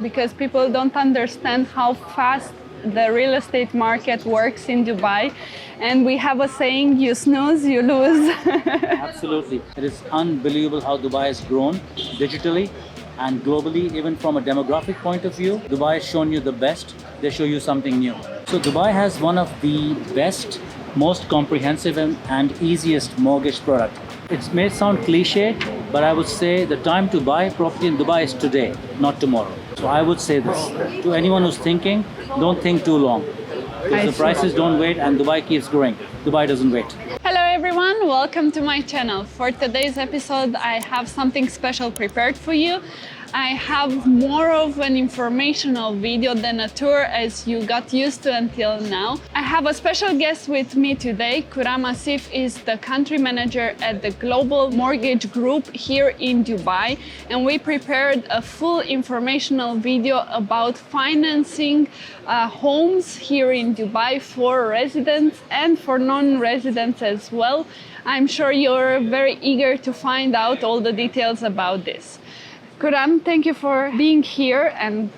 because people don't understand how fast the real estate market works in Dubai. And we have a saying, you snooze, you lose. Absolutely. It is unbelievable how Dubai has grown digitally and globally, even from a demographic point of view. Dubai has shown you the best, they show you something new. So Dubai has one of the best, most comprehensive and easiest mortgage product. It may sound cliche, but I would say the time to buy property in Dubai is today, not tomorrow. So I would say this to anyone who's thinking, don't think too long. Because the prices don't wait and Dubai keeps growing. Dubai doesn't wait. Hello everyone, welcome to my channel. For today's episode, I have something special prepared for you. I have more of an informational video than a tour as you got used to until now. I have a special guest with me today. Khurram Asif is the country manager at the Global Mortgage Group here in Dubai, and we prepared a full informational video about financing homes here in Dubai for residents and for non-residents as well. I'm sure you're very eager to find out all the details about this. Khurram, thank you for being here and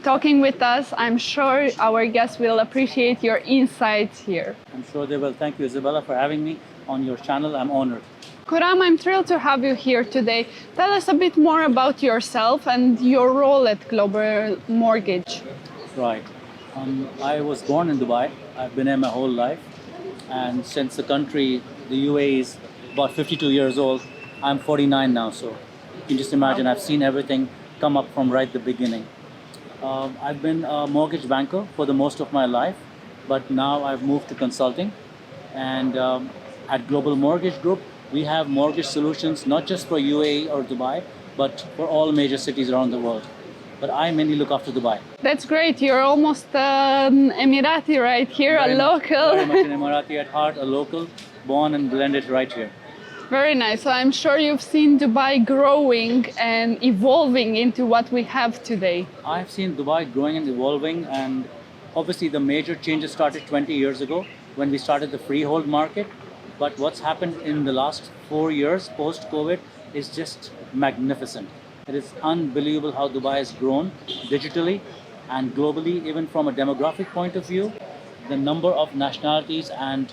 talking with us. I'm sure our guests will appreciate your insights here. I'm sure they will. Thank you, Isabella, for having me on your channel. I'm honored. Khurram, I'm thrilled to have you here today. Tell us a bit more about yourself and your role at Global Mortgage. Right. I was born in Dubai. I've been here my whole life. And since the country, the UAE, is about 52 years old, I'm 49 now. So you can just imagine, I've seen everything come up from right the beginning. I've been a mortgage banker for the most of my life, but now I've moved to consulting. And at Global Mortgage Group, we have mortgage solutions, not just for UAE or Dubai, but for all major cities around the world. But I mainly look after Dubai. That's great. You're almost Emirati right here, a local. Very much an Emirati at heart, a local, born and blended right here. Very nice. So I'm sure you've seen Dubai growing and evolving into what we have today. I've seen Dubai growing and evolving, and obviously the major changes started 20 years ago when we started the freehold market. But what's happened in the last 4 years post-COVID is just magnificent. It is unbelievable how Dubai has grown digitally and globally, even from a demographic point of view. The number of nationalities and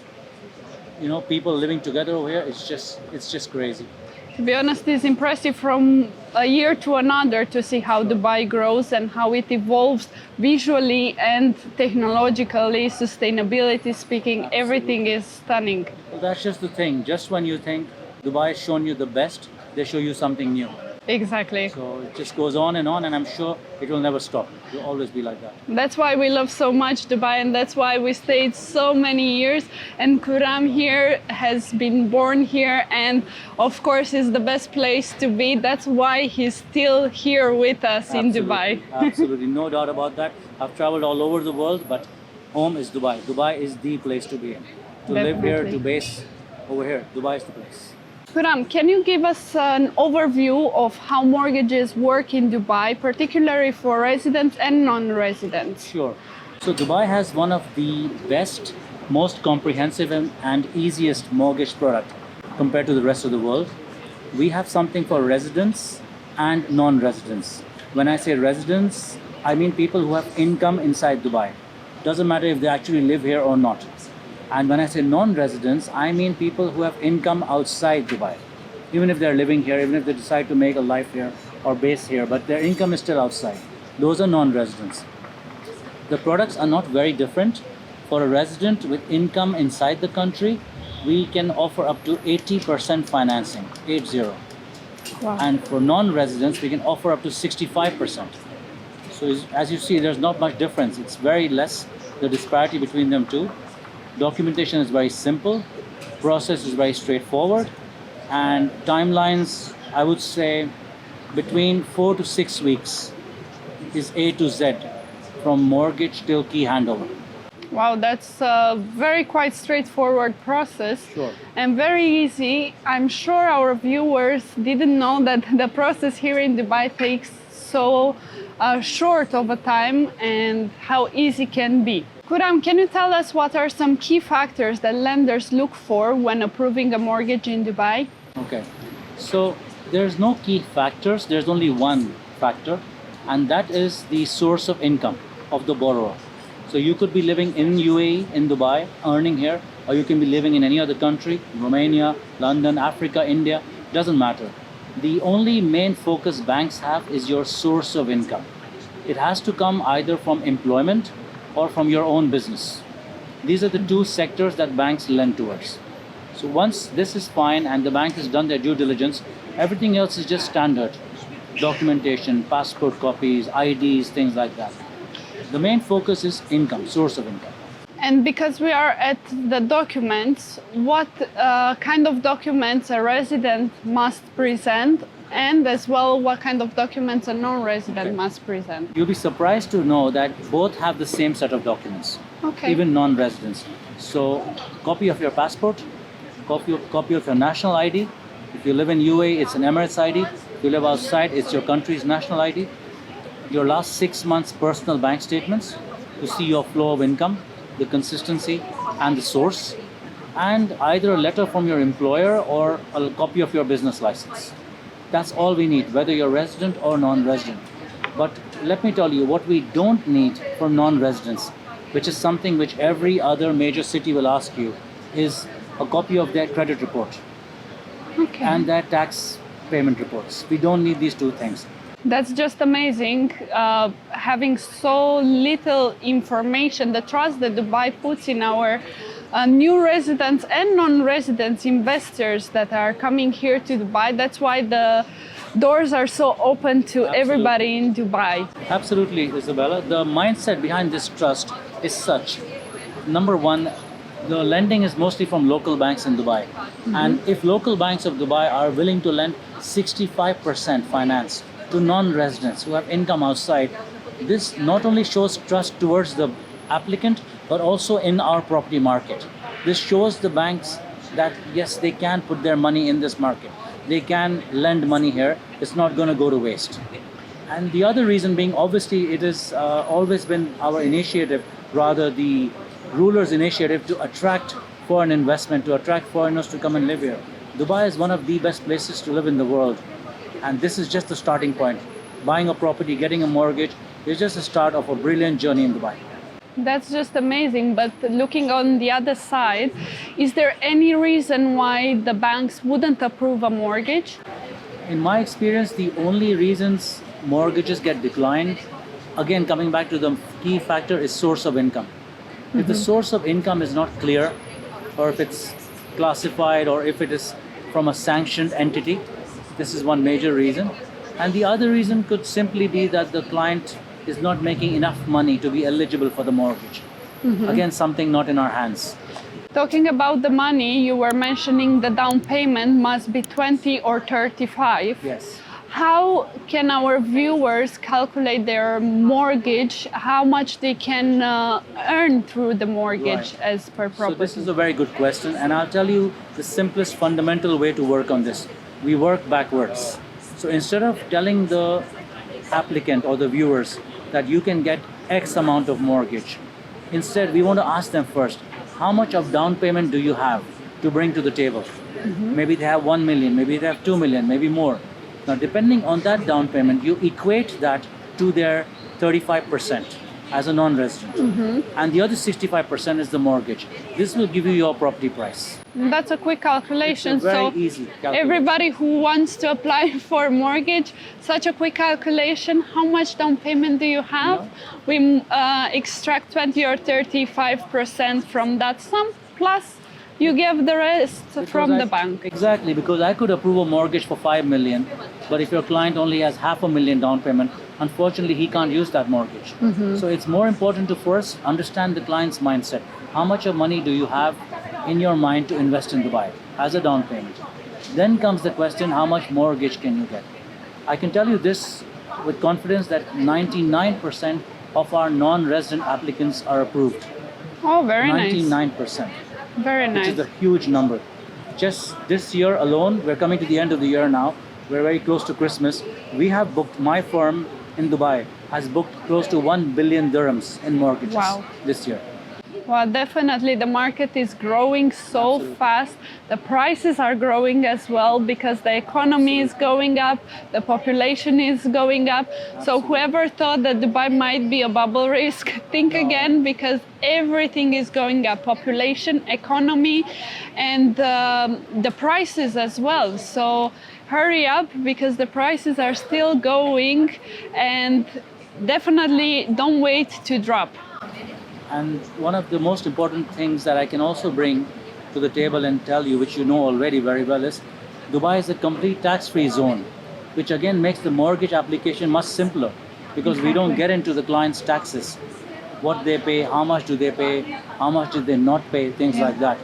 people living together over here, it's just crazy. To be honest, it's impressive from a year to another to see how Dubai grows and how it evolves visually and technologically, sustainability speaking. Absolutely. Everything is stunning. Well, that's just the thing. Just when you think Dubai has shown you the best, they show you something new. Exactly. So it just goes on, and I'm sure it will never stop. It will always be like that. That's why we love so much Dubai, and that's why we stayed so many years. And Khurram here has been born here, and of course is the best place to be. That's why he's still here with us in Dubai. Absolutely, no doubt about that. I've traveled all over the world, but home is Dubai. Dubai is the place to be in. To live here, to base over here, Dubai is the place. Khurram, can you give us an overview of how mortgages work in Dubai, particularly for residents and non-residents? Sure. So Dubai has one of the best, most comprehensive and easiest mortgage product compared to the rest of the world. We have something for residents and non-residents. When I say residents, I mean people who have income inside Dubai. Doesn't matter if they actually live here or not. And when I say non-residents, I mean people who have income outside Dubai. Even if they're living here, even if they decide to make a life here or base here, but their income is still outside. Those are non-residents. The products are not very different. For a resident with income inside the country, we can offer up to 80% financing, 80. Wow. And for non-residents, we can offer up to 65%. So as you see, there's not much difference. It's very less, the disparity between them two. Documentation is very simple, process is very straightforward, and timelines, I would say between 4 to 6 weeks is A to Z, from mortgage till key handover. Wow, that's a quite straightforward process. Sure. And very easy. I'm sure our viewers didn't know that the process here in Dubai takes so short of a time and how easy it can be. Khurram, can you tell us what are some key factors that lenders look for when approving a mortgage in Dubai? Okay, so there's no key factors, there's only one factor, and that is the source of income of the borrower. So you could be living in UAE, in Dubai, earning here, or you can be living in any other country, Romania, London, Africa, India, doesn't matter. The only main focus banks have is your source of income. It has to come either from employment or from your own business. These are the two sectors that banks lend towards. So once this is fine and the bank has done their due diligence, everything else is just standard. Documentation, passport copies, IDs, things like that. The main focus is income, source of income. And because we are at the documents, what kind of documents a resident must present, and as well what kind of documents a non-resident must present? You'll be surprised to know that both have the same set of documents, even non-residents. So copy of your passport, copy of your national ID. If you live in UAE, it's an Emirates ID. If you live outside, it's your country's national ID. Your last 6 months personal bank statements to see your flow of income, the consistency and the source, and either a letter from your employer or a copy of your business license. That's all we need, whether you're resident or non-resident. But let me tell you what we don't need for non-residents, which is something which every other major city will ask you, is a copy of their credit report and their tax payment reports. We don't need these two things. That's just amazing, having so little information, the trust that Dubai puts in our new residents and non-residents investors that are coming here to Dubai. That's why the doors are so open to everybody in Dubai. Absolutely, Isabella. The mindset behind this trust is such. Number one, the lending is mostly from local banks in Dubai. And if local banks of Dubai are willing to lend 65% finance to non-residents who have income outside, this not only shows trust towards the applicant, but also in our property market. This shows the banks that yes, they can put their money in this market. They can lend money here. It's not going to go to waste. And the other reason being, obviously, it has always been our initiative, rather the ruler's initiative, to attract foreign investment, to attract foreigners to come and live here. Dubai is one of the best places to live in the world. And this is just the starting point. Buying a property, getting a mortgage is just the start of a brilliant journey in Dubai. That's just amazing. But looking on the other side, is there any reason why the banks wouldn't approve a mortgage? In my experience, the only reasons mortgages get declined, again coming back to the key factor, is source of income. If the source of income is not clear, or if it's classified, or if it is from a sanctioned entity, this is one major reason. And the other reason could simply be that the client is not making enough money to be eligible for the mortgage. Again, something not in our hands. Talking about the money, you were mentioning the down payment must be 20 or 35. Yes. How can our viewers calculate their mortgage, how much they can earn through the mortgage as per property? So this is a very good question, and I'll tell you the simplest fundamental way to work on this. We work backwards. So instead of telling the applicant or the viewers that you can get X amount of mortgage, instead we want to ask them first, how much of down payment do you have to bring to the table? Maybe they have 1 million, maybe they have 2 million, maybe more. Now depending on that down payment, you equate that to their 35% as a non-resident. And the other 65% is the mortgage. This will give you your property price. That's a quick calculation. It's a very so easy calculation. everybody who wants to apply for a mortgage, such a quick calculation, how much down payment do you have? We extract 20 or 35% from that sum, plus you give the rest from the bank. Exactly, because I could approve a mortgage for 5 million, but if your client only has $500,000 down payment, unfortunately he can't use that mortgage. So it's more important to first understand the client's mindset. How much of money do you have in your mind to invest in Dubai as a down payment? Then comes the question, how much mortgage can you get? I can tell you this with confidence that 99% of our non-resident applicants are approved. Oh, very nice. 99%. Very nice. Which is a huge number. Just this year alone, we're coming to the end of the year now. We're very close to Christmas. We have booked, my firm in Dubai has booked close to 1 billion dirhams in mortgages this year. Well, definitely the market is growing so fast. The prices are growing as well because the economy is going up, the population is going up. So whoever thought that Dubai might be a bubble risk, think again, because everything is going up, population, economy, and the prices as well. So hurry up because the prices are still going, and definitely don't wait to drop. And one of the most important things that I can also bring to the table and tell you, which you know already very well, is Dubai is a complete tax-free zone, which again makes the mortgage application much simpler because we don't get into the client's taxes, what they pay, how much do they pay, how much did they not pay, things like that.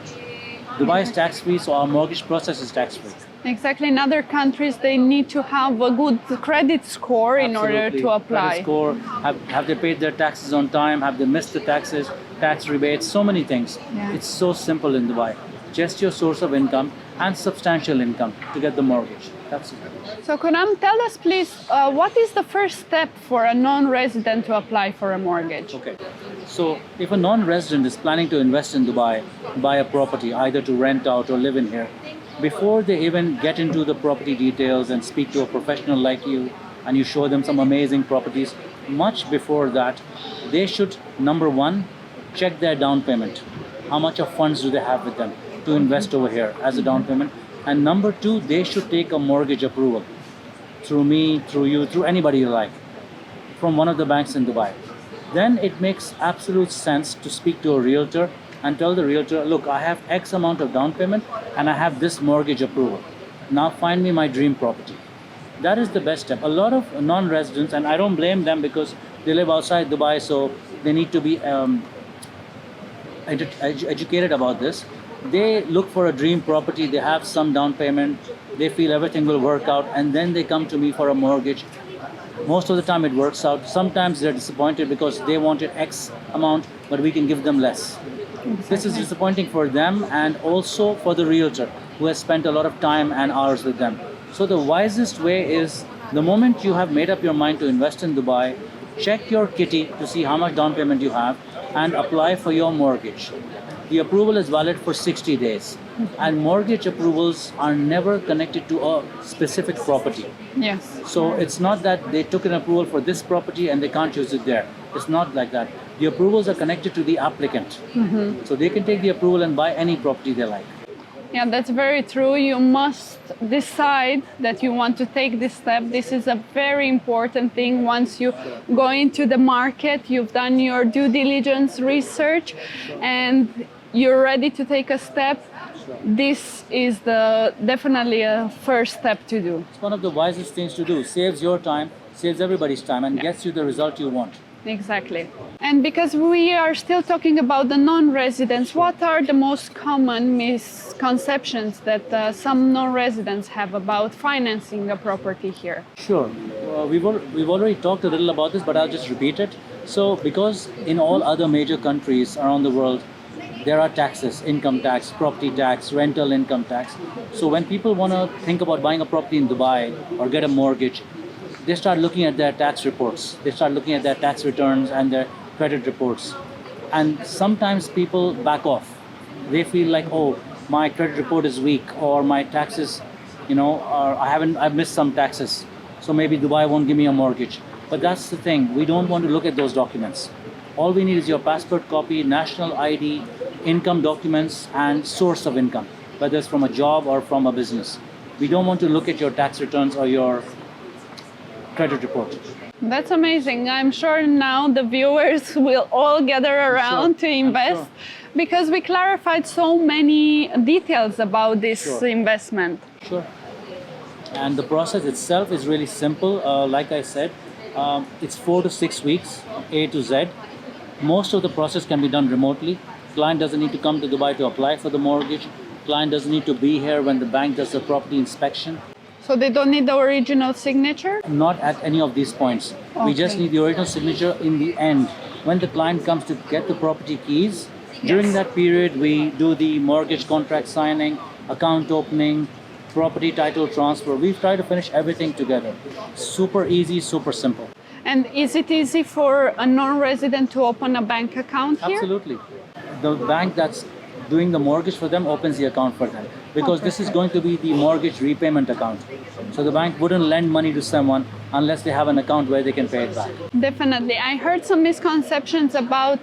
Dubai is tax-free, so our mortgage process is tax-free. Exactly. In other countries, they need to have a good credit score in order to apply. Credit score, have they paid their taxes on time? Have they missed the taxes? Tax rebates, so many things. Yeah. It's so simple in Dubai. Just your source of income and substantial income to get the mortgage. That's it. So Khurram, tell us please, what is the first step for a non-resident to apply for a mortgage? Okay. So if a non-resident is planning to invest in Dubai, buy a property, either to rent out or live in here, before they even get into the property details and speak to a professional like you, and you show them some amazing properties, much before that, they should, number one, check their down payment. How much of funds do they have with them to invest over here as a down payment? And number two, they should take a mortgage approval through me, through you, through anybody you like, from one of the banks in Dubai. Then it makes absolute sense to speak to a realtor and tell the realtor, look, I have X amount of down payment and I have this mortgage approval. Now find me my dream property. That is the best step. A lot of non-residents, and I don't blame them because they live outside Dubai, so they need to be educated about this. They look for a dream property, they have some down payment, they feel everything will work out, and then they come to me for a mortgage. Most of the time it works out. Sometimes they're disappointed because they wanted X amount, but we can give them less. Exactly. This is disappointing for them and also for the realtor who has spent a lot of time and hours with them. So the wisest way is, the moment you have made up your mind to invest in Dubai, check your kitty to see how much down payment you have and apply for your mortgage. The approval is valid for 60 days. And mortgage approvals are never connected to a specific property. Yes. So it's not that they took an approval for this property and they can't use it there. It's not like that. The approvals are connected to the applicant. Mm-hmm. So they can take the approval and buy any property they like. Yeah, that's very true. You must decide that you want to take this step. This is a very important thing. Once you go into the market, you've done your due diligence research, and you're ready to take a step. This is definitely a first step to do. It's one of the wisest things to do. Saves your time, saves everybody's time, and gets you the result you want. Exactly. And because we are still talking about the non-residents, what are the most common misconceptions that some non-residents have about financing a property here? Sure. We've already talked a little about this, but I'll just repeat it. So because in all other major countries around the world, there are taxes, income tax, property tax, rental income tax. So when people want to think about buying a property in Dubai or get a mortgage, they start looking at their tax reports. They start looking at their tax returns and their credit reports. And sometimes people back off. They feel like, oh, my credit report is weak, or my taxes, I've missed some taxes. So maybe Dubai won't give me a mortgage. But that's the thing. We don't want to look at those documents. All we need is your passport copy, national ID, income documents, and source of income, whether it's from a job or from a business. We don't want to look at your tax returns or your credit report. That's amazing. I'm sure now the viewers will all gather around to invest because we clarified so many details about this investment. Sure. And the process itself is really simple. Like I said, it's 4 to 6 weeks, A to Z. Most of the process can be done remotely. Client doesn't need to come to Dubai to apply for the mortgage. Client doesn't need to be here when the bank does the property inspection. So they don't need the original signature? Not at any of these points. Okay. We just need the original signature in the end. When the client comes to get the property keys, during that period we do the mortgage contract signing, account opening, property title transfer. We've tried to finish everything together. Super easy, super simple. And is it easy for a non-resident to open a bank account here? Absolutely. the bank that's doing the mortgage for them opens the account for them, because this is going to be the mortgage repayment account. So the bank wouldn't lend money to someone unless they have an account where they can pay it back. Definitely. I heard some misconceptions about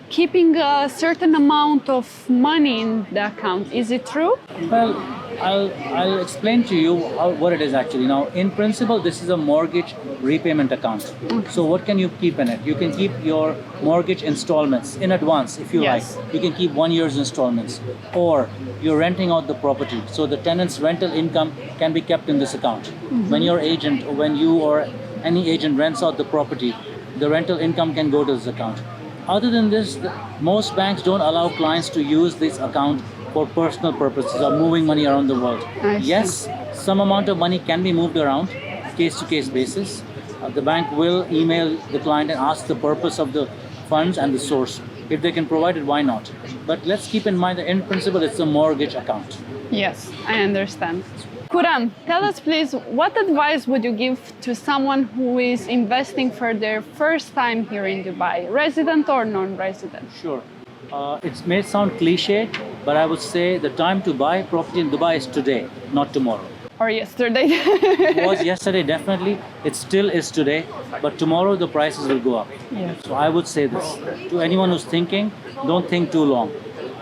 keeping a certain amount of money in the account. Is it true? Well, I'll explain to you what it is actually. Now, in principle, this is a mortgage repayment account. So what can you keep in it? You can keep your mortgage installments in advance if you Yes. like. You can keep 1 year's installments, or you're renting out the property. So the tenant's rental income can be kept in this account. When your agent, or when you or any agent rents out the property, the rental income can go to this account. Other than this, most banks don't allow clients to use this account for personal purposes or moving money around the world. I see. Yes, some amount of money can be moved around, case-to-case basis. The bank will email the client and ask the purpose of the funds and the source. If they can provide it, why not? But let's keep in mind that in principle, it's a mortgage account. Yes, I understand. Khurram, tell us please, what advice would you give to someone who is investing for their first time here in Dubai, resident or non-resident? Sure. It may sound cliche, but I would say the time to buy property in Dubai is today, not tomorrow. Or yesterday? It was yesterday, definitely. It still is today, but tomorrow the prices will go up. Yes. So I would say this to anyone who's thinking: don't think too long.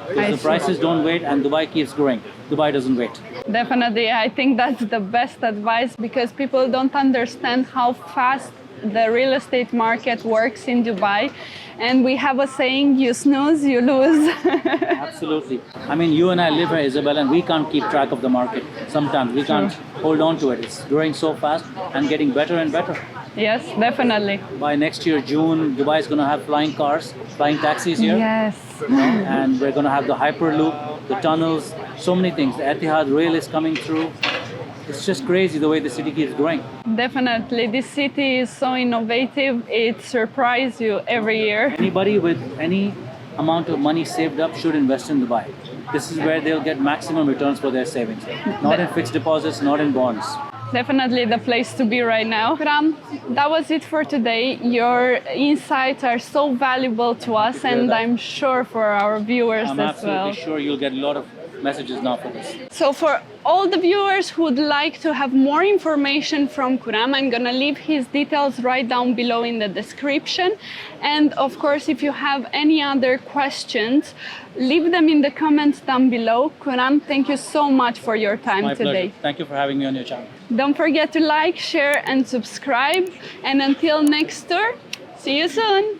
Because the prices don't wait, and Dubai keeps growing. Dubai doesn't wait. Definitely, I think that's the best advice, because people don't understand how fast the real estate market works in Dubai. And we have a saying, you snooze, you lose. Absolutely. I mean, you and I live here, Isabella, and we can't keep track of the market. Sometimes we can't hold on to it. It's growing so fast and getting better and better. Yes, definitely. By next year, June, Dubai is going to have flying cars, flying taxis here. Yes. And we're going to have the Hyperloop, the tunnels, so many things. The Etihad rail is coming through. It's just crazy the way the city keeps growing. Definitely. This city is so innovative. It surprises you every year. Anybody with any amount of money saved up should invest in Dubai. This is where they'll get maximum returns for their savings. Not in fixed deposits, not in bonds. Definitely the place to be right now. Khurram, that was it for today. Your insights are so valuable to us, and I'm sure for our viewers I'm as well. absolutely sure you'll get a lot of messages now for this. So for all the viewers who would like to have more information from Khurram, I'm gonna leave his details right down below in the description. And of course, if you have any other questions, leave them in the comments down below. Khurram, thank you so much for your time My today. pleasure. Thank you for having me on your channel. Don't forget to like, share, and subscribe. And until next tour, see you soon.